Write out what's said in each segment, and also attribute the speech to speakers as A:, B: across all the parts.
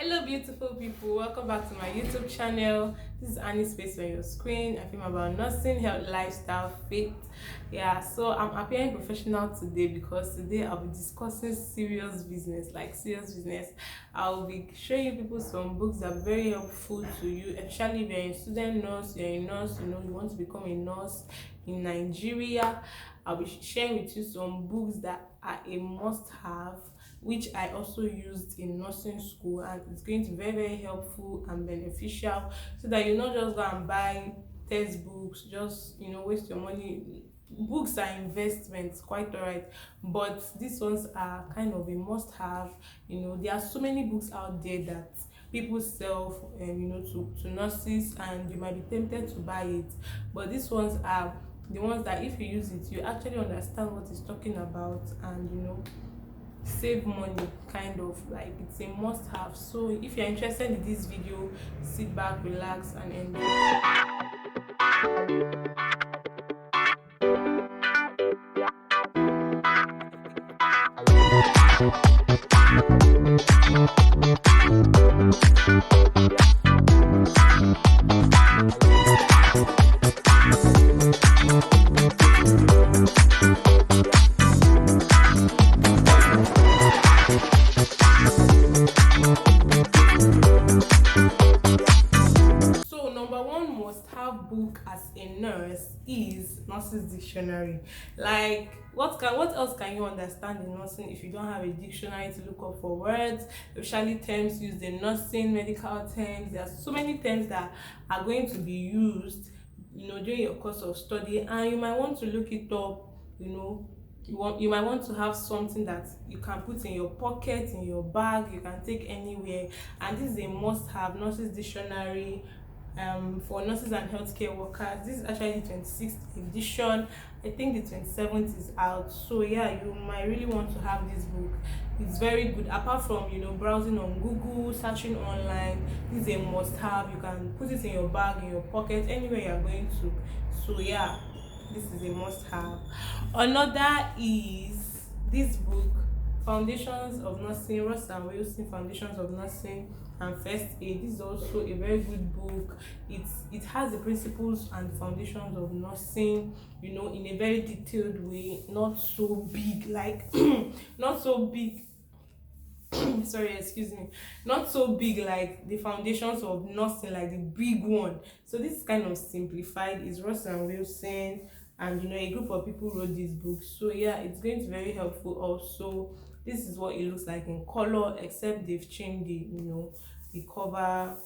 A: Hello beautiful people, welcome back to my YouTube channel. This is Annie's Space on your screen. I film about nursing, health, lifestyle, faith. Yeah, so I'm appearing professional today because today I'll be discussing serious business, like serious business. I'll be showing you people some books that are very helpful to you, especially if you're a student nurse, you're a nurse, you want to become a nurse in Nigeria. I'll be sharing with you some books that are a must-have, which I also used in nursing school, and it's going to be very helpful and beneficial, so that you not just go and buy textbooks, just waste your money. Books are investments, quite alright, but these ones are kind of a must have. There are so many books out there that people sell to nurses, and you might be tempted to buy it, but these ones are the ones that if you use it, you actually understand what it's talking about, and save money, kind of like it's a must have. So if you're interested in this video, sit back, relax, and enjoy. So number one must have book as a nurse is nurses dictionary. Like what else can you understand in nursing if you don't have a dictionary to look up for words, especially terms used in nursing, medical terms? There are so many terms that are going to be used during your course of study, and you might want to look it up. You might want to have something that you can put in your pocket, in your bag, you can take anywhere, and this is a must have. Nurses dictionary, for nurses and healthcare workers. This is actually the 26th edition. I think the 27th is out, so yeah, you might really want to have this book. It's very good. Apart from browsing on Google, searching online, this is a must have. You can put it in your bag, in your pocket, anywhere you're going to. So yeah, this is a must have. Another is this book, Foundations of Nursing, Ross and Wilson, Foundations of Nursing and First Aid. This is also a very good book. It has the principles and foundations of nursing, in a very detailed way, not so big, like not so big. Sorry, excuse me. Not so big like the foundations of nursing, like the big one. So this is kind of simplified. It's Ross and Wilson, and a group of people wrote this book. So yeah, it's going to be very helpful. Also, this is what it looks like in color, except they've changed the cover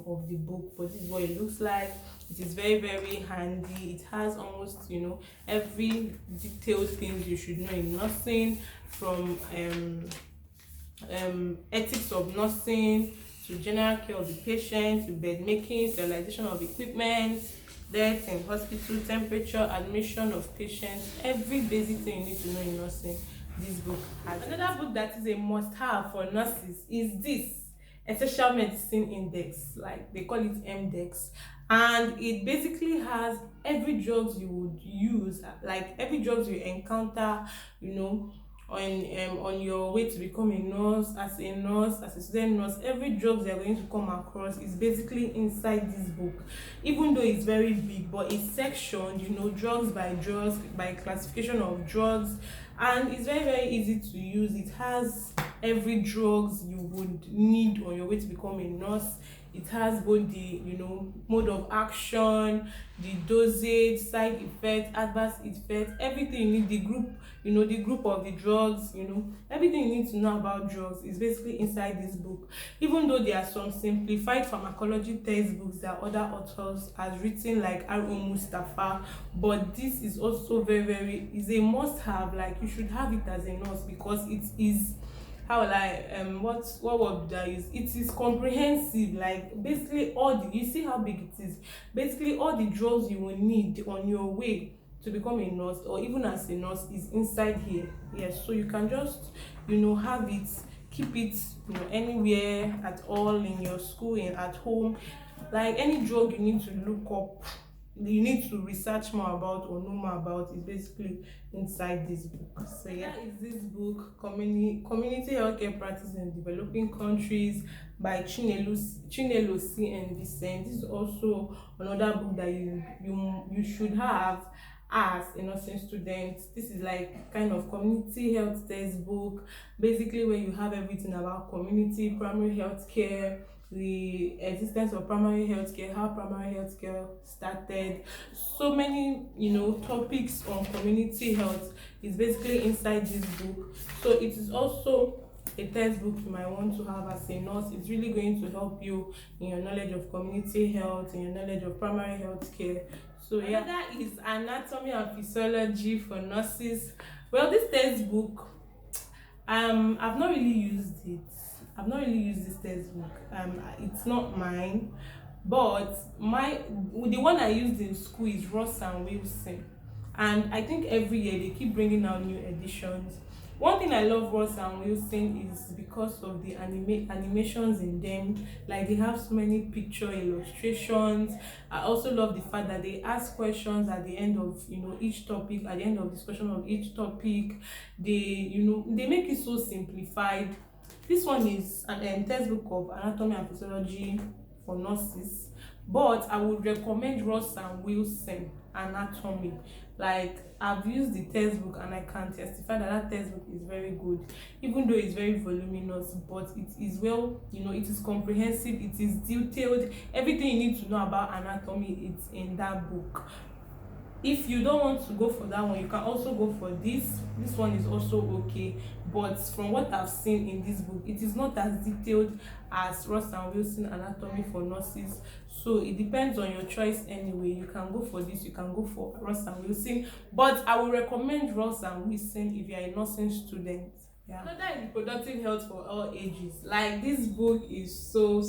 A: of the book, but this is what it looks like. It is very handy. It has almost every detailed things you should know in nursing, from ethics of nursing to general care of the patient, to bed making, sterilization of equipment, death in hospital, temperature, admission of patients, every basic thing you need to know in nursing. This book has. Another book that is a must have for nurses is this Essential Medicine Index, like they call it MDEX, and it basically has every drugs you would use, like every drugs you encounter on your way to become a nurse, as a student nurse. Every drugs you're going to come across is basically inside this book, even though it's very big, but it's sectioned, drugs, by classification of drugs, and it's very easy to use. It has every drugs you would need on your way to become a nurse. It has both the mode of action, the dosage, side effects, adverse effects, everything you need, the group, the group of the drugs, everything you need to know about drugs is basically inside this book. Even though there are some simplified pharmacology textbooks that other authors has written, like R.O. Mustafa, but this is also very is a must have. Like you should have it as a nurse, because it is, how will I what word that is, it is comprehensive. Like basically you see how big it is. Basically all the drugs you will need on your way to become a nurse, or even as a nurse, is inside here. Yes, so you can just have it, keep it anywhere at all, in your school and at home. Like any drug you need to look up, you need to research more about or know more about is basically inside this book. So yeah, is this book Community Healthcare Practice in Developing Countries by Chinelo C. and Vincent. This is also another book that you should have as a nursing student. This is like kind of community health textbook, basically where you have everything about community primary health care, the existence of primary health care, how primary health care started, so many topics on community health is basically inside this book. So it is also a textbook you might want to have as a nurse. It's really going to help you in your knowledge of community health, in your knowledge of primary health care. So yeah, that is Anatomy and Physiology for nurses. Well, this textbook, I've not really used it. I've not really used this textbook. It's not mine, but the one I used in school is Ross and Wilson, and I think every year they keep bringing out new editions. One thing I love Ross and Wilson is because of the animations in them. Like, they have so many picture illustrations. I also love the fact that they ask questions at the end of each topic, at the end of discussion of each topic. They make it so simplified. This one is an textbook of Anatomy and Physiology for nurses, but I would recommend Ross and Wilson Anatomy. Like, I've used the textbook and I can testify that textbook is very good, even though it's very voluminous, but it is well, it is comprehensive, it is detailed. Everything you need to know about anatomy, it's in that book. If you don't want to go for that one, you can also go for this one. Is also okay, but from what I've seen in this book, it is not as detailed as Ross and Wilson Anatomy for nurses. So it depends on your choice anyway. You can go for this, you can go for Ross and Wilson, but I will recommend Ross and Wilson if you are a nursing student. Yeah. Another is Reproductive Health for All Ages. Like, this book is so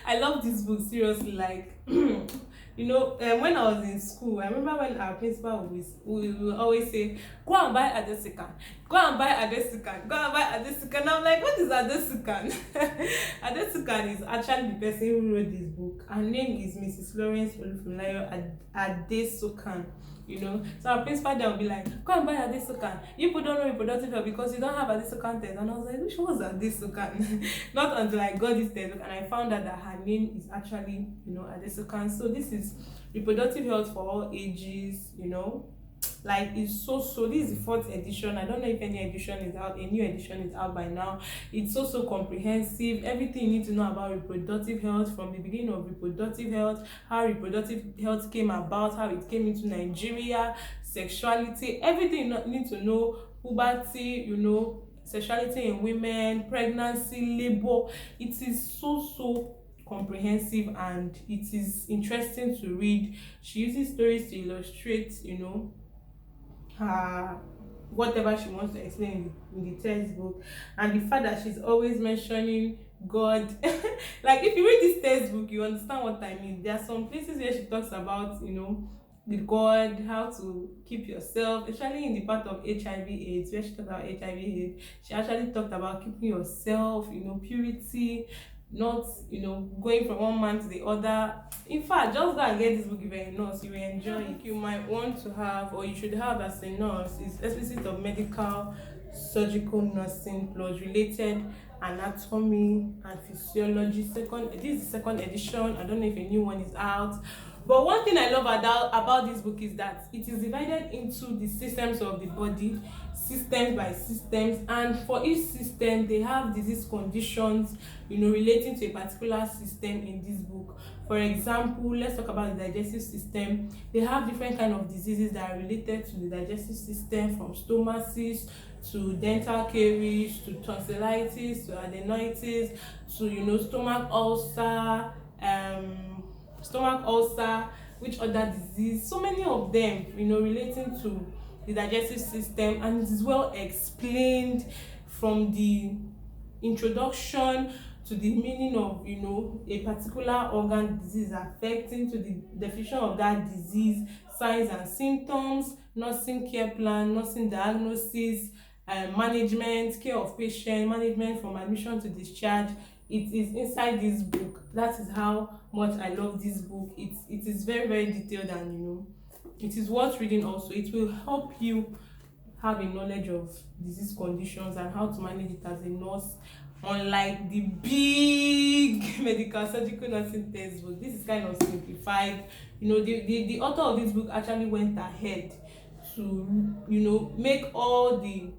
A: I love this book, seriously. Like, when I was in school, I remember when our principal will always say, go and buy Adesican, go and buy Adesican, go and buy Adesican. I'm like, what is Adesican? Adesican is actually the person who wrote this book. Her name is Mrs. Lawrence Olufemilayo Adesokan. So our principal there will be like, go and buy Adesokan. You people don't know reproductive health because you don't have Adesokan test. And I was like, which was Adesokan? Not until I got this test and I found out that her name is actually Adesokan. So this is Reproductive Health for All Ages. Like, it's so this is the 4th edition. I don't know if any edition is out, a new edition is out by now. It's so comprehensive. Everything you need to know about reproductive health, from the beginning of reproductive health, how reproductive health came about, how it came into Nigeria, sexuality, everything you need to know, puberty, sexuality in women, pregnancy, labor. It is so comprehensive and it is interesting to read. She uses stories to illustrate her whatever she wants to explain in the textbook, and the fact that she's always mentioning God. Like, if you read this textbook, you understand what I mean. There are some places where she talks about with God, how to keep yourself, especially in the part of HIV/AIDS, where she talked about HIV/AIDS. She actually talked about keeping yourself, purity, not going from one man to the other. In fact, just go and get this book if you're a nurse. You will enjoy it. You might want to have, or you should have as a nurse, is explicit of medical surgical nursing plus related anatomy and physiology. This is the 2nd edition. I don't know if a new one is out. But one thing I love about this book is that it is divided into the systems of the body, systems by systems, and for each system they have disease conditions relating to a particular system in this book. For example, let's talk about the digestive system. They have different kind of diseases that are related to the digestive system, from stomacis to dental caries to tonsillitis to adenoitis to stomach ulcer, which other disease, so many of them relating to the digestive system, and it is well explained from the introduction to the meaning of a particular organ disease affecting, to the definition of that disease, signs and symptoms, nursing care plan, nursing diagnosis, management, care of patient, management from admission to discharge. It is inside this book. That is how much I love this book. It is very very detailed, and it is worth reading. Also, it will help you have a knowledge of disease conditions and how to manage it as a nurse, unlike the big medical surgical nursing textbook. This is kind of simplified. The author of this book actually went ahead to make all the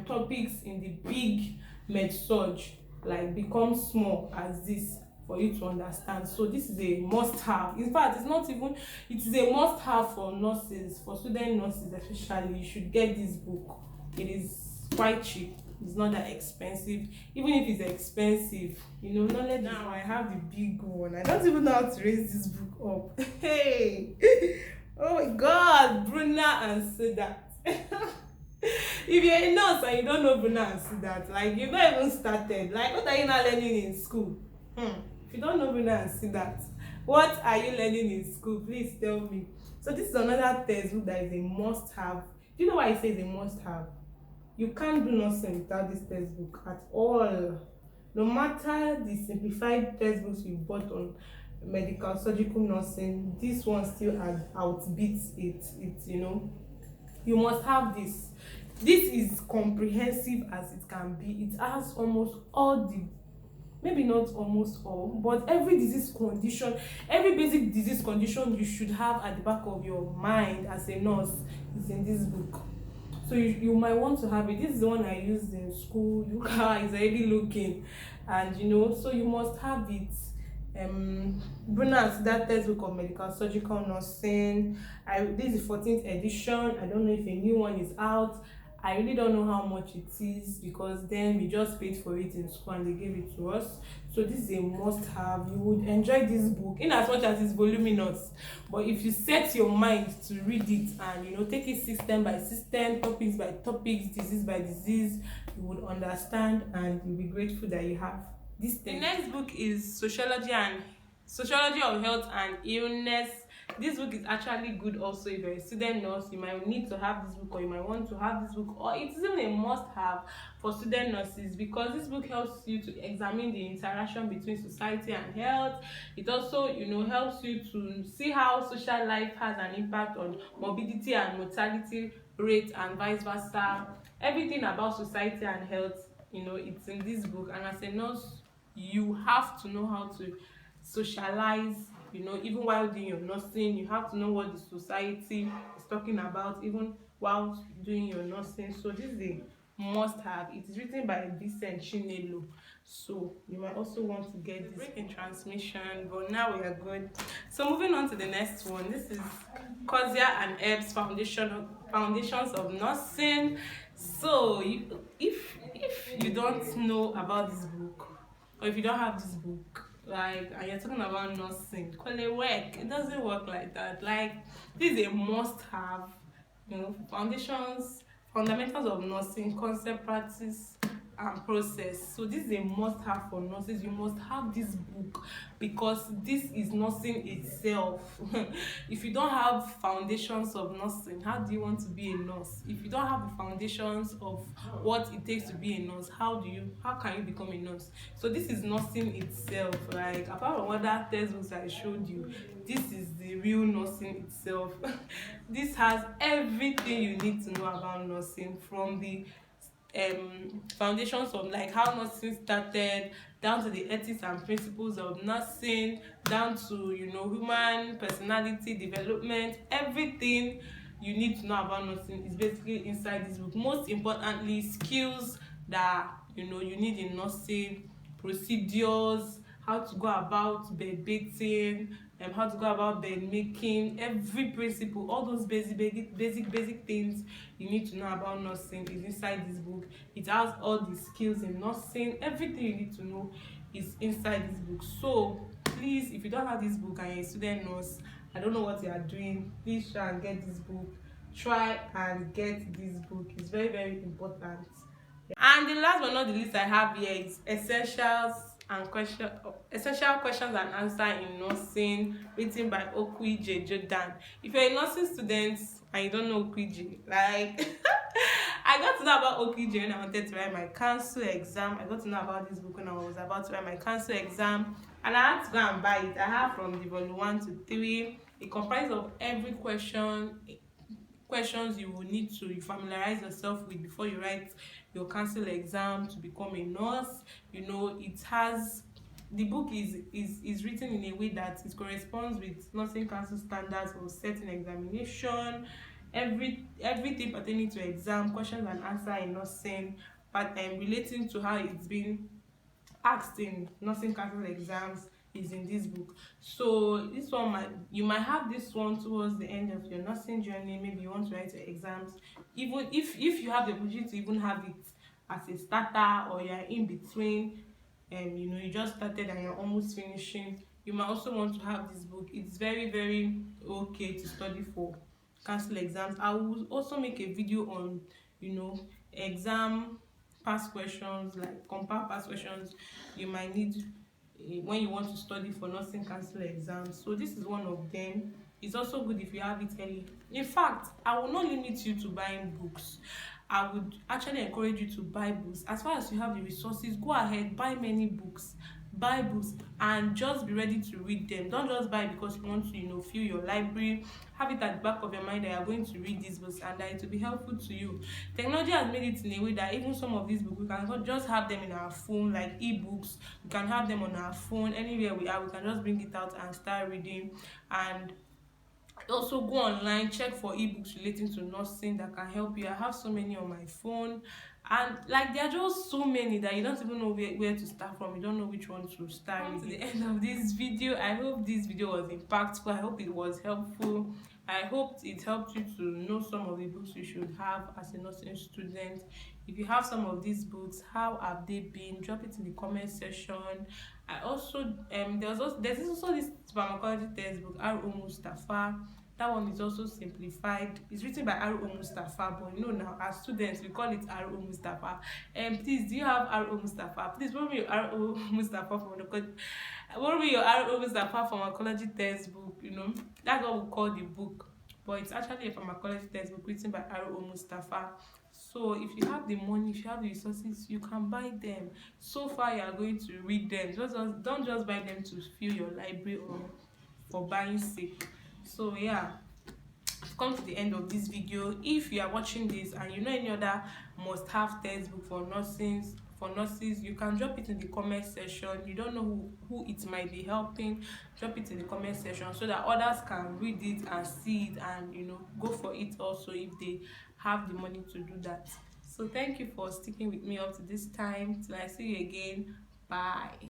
A: topics in the big med surge like become small as this for you to understand. So this is a must have. In fact, it is a must have for nurses, for student nurses especially. You should get this book. It is quite cheap. It's not that expensive. Even if it's expensive, knowledge. Now I have the big one. I don't even know how to raise this book up. Hey, oh my god, Bruna and Sidat. If you're a nurse and you don't know Bruna and Sidat, like you've not even started, like what are you not learning in school? If you don't know Bruna and Sidat, what are you learning in school? Please tell me. So this is another textbook that is a must have. Do you know why I say it's a must have? You can't do nursing without this textbook at all. No matter the simplified textbooks you bought on medical surgical nursing, this one still outbeats it. You must have this. This is comprehensive as it can be. It has almost all the, maybe not almost all, but every disease condition, every basic disease condition you should have at the back of your mind as a nurse is in this book. So you might want to have it. This is the one I used in school. You guys are already looking, and so you must have it. Bruna, that textbook of medical surgical nursing. This is 14th edition. I don't know if a new one is out. I really don't know how much it is, because then we just paid for it in school and they gave it to us. So this is a must have. You would enjoy this book in as much as it's voluminous, but if you set your mind to read it and take it system by system, topics by topics, disease by disease, you would understand and you'll be grateful that you have this thing. The next book is Sociology of Health and Illness. This book is actually good also. If you're a student nurse, you might need to have this book, or you might want to have this book, or it's even a must have for student nurses, because this book helps you to examine the interaction between society and health. It also helps you to see how social life has an impact on morbidity and mortality rate and vice versa. Everything about society and health, it's in this book. And as a nurse, you have to know how to socialize, even while doing your nursing. You have to know what the society is talking about even while doing your nursing. So this is a must have. It is written by Vincent Chinelo, so you might also want to get this. Break in transmission, but now we are good. So moving on to the next one. This is Kozia and Ebb's Foundations of Nursing. So if you don't know about this book, or if you don't have this book, and you're talking about nursing, it doesn't work like that. Like, this is a must have. Fundamentals of nursing, concept, practice and process. So this is a must have for nurses. You must have this book, because this is nursing itself. If you don't have foundations of nursing, how do you want to be a nurse? If you don't have the foundations of what it takes to be a nurse, how can you become a nurse? So this is nursing itself. Like, apart from other textbooks I showed you, this is the real nursing itself. This has everything you need to know about nursing, from the foundations of like how nursing started, down to the ethics and principles of nursing, down to human personality development. Everything you need to know about nursing is basically inside this book. Most importantly, skills that you need in nursing, procedures, how to go about bed bathing, how to go about bed making. Every principle, all those basic things you need to know about nursing is inside this book. It has all the skills in nursing. Everything you need to know is inside this book. So please, if you don't have this book and you're a student nurse, I don't know what you are doing, please try and get this book. Try and get this book. It's very very important. And the last but not the least I have here is essential questions and answer in nursing, written by Okwije Jordan. If you're a nursing student and you don't know Okwije, like I got to know about OKJ when I wanted to write my council exam. I got to know about this book when I was about to write my council exam, and I had to go and buy it. I have from the volume 1 to 3. It comprises of every questions you will need to familiarize yourself with before you write your council exam to become a nurse. You know, it has, the book is written in a way that it corresponds with nursing council standards for certain examination, everything pertaining to exam questions and answer in nursing, but relating to how it's been asked in nursing council exams is in this book. So this one you might have this one towards the end of your nursing journey. Maybe you want to write your exams, even if you have the opportunity to even have it as a starter, or you're in between, you know, you just started and you're almost finishing, you might also want to have this book. It's very, very okay to study for council exams. I will also make a video on, you know, exam past questions, like compare past questions you might need when you want to study for nursing council exams. So this is one of them. It's also good if you have it early. In fact, I will not limit you to buying books. I would actually encourage you to buy books. As far as you have the resources, go ahead, buy many books. Buy books and just be ready to read them. Don't just buy because you want to, you know, fill your library. Have it at the back of your mind that you are going to read these books and that it will be helpful to you. Technology has made it in a way that even some of these books we can just have them in our phone, like ebooks. We can have them on our phone anywhere we are. We can just bring it out and start reading. And also go online, check for ebooks relating to nursing that can help you. I have so many on my phone, and like there are just so many that you don't even know where to start from. You don't know which one to start with. To the end of this video, I hope this video was impactful. I hope it was helpful. I hope it helped you to know some of the books you should have as a nursing student. If you have some of these books, how have they been? Drop it in the comment section. I also there's also this pharmacology textbook, R.O. Mustafa. That one is also simplified. It's written by R.O. Mustafa, but you know, now as students we call it R.O. Mustafa. And please, do you have R.O. Mustafa? Please borrow me your R.O. Mustafa pharmacology textbook. You know, that's what we call the book, but it's actually a pharmacology textbook written by R.O. Mustafa. So if you have the money, if you have the resources, you can buy them. So far you are going to read them. Don't just buy them to fill your library or for buying sake. So yeah, I've come to the end of this video. If you are watching this and you know any other must-have textbook for nurses, you can drop it in the comment section. You don't know who it might be helping, drop it in the comment section so that others can read it and see it and, you know, go for it also if they have the money to do that. So thank you for sticking with me up to this time. Till I see you again. Bye.